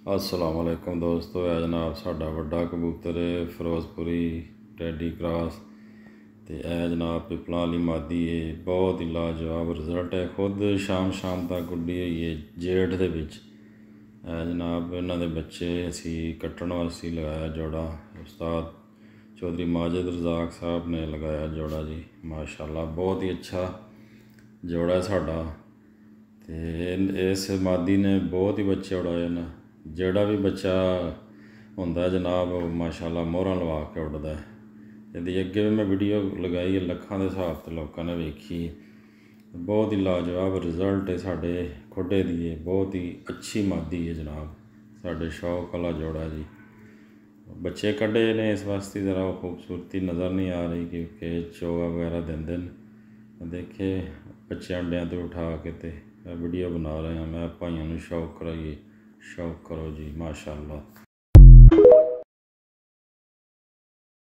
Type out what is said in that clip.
अस्सलाम वालेकुम दोस्तों, है जनाब साडा वड्डा कबूतर है फिरोजपुरी टैडी क्रॉस। तो है जनाब पिपलों वाली मादी है, बहुत ही लाजवाब रिजल्ट है। खुद शाम तक गुड्डी हुई है जेठ दे विच। है जनाब इन्हां दे बच्चे असी कट्टण वास्ते लगाया जोड़ा। उस्ताद चौधरी माजिद रज़ाक साहब ने लगाया जोड़ा जी, माशाल्लाह बहुत ही अच्छा जोड़ा है साडा। ते इस मादी ने बहुत ही बच्चे उड़ाए न। जेड़ा भी बच्चा होंदा जनाब माशाल्लाह मोहरां लवा के उड़दा है। इहदी अगे भी मैं वीडियो लगाई है, लखां दे हिसाब ते लोकां ने वेखी। बहुत ही लाजवाब रिजल्ट है साडे खुडे दी, बहुत ही अच्छी मादी है जनाब, साडे शौक वाला जोड़ा जी। बच्चे कड्ढे ने इस वास्ते ज़रा खूबसूरती नज़र नहीं आ रही क्योंकि चोगा वगैरह देंदे न। देखे बच्चे अंडियां तो उठा के ते वीडियो बना रहे हैं। मैं भाइयों नूं शौक कराइए, शौक करो जी, माशाल्लाह।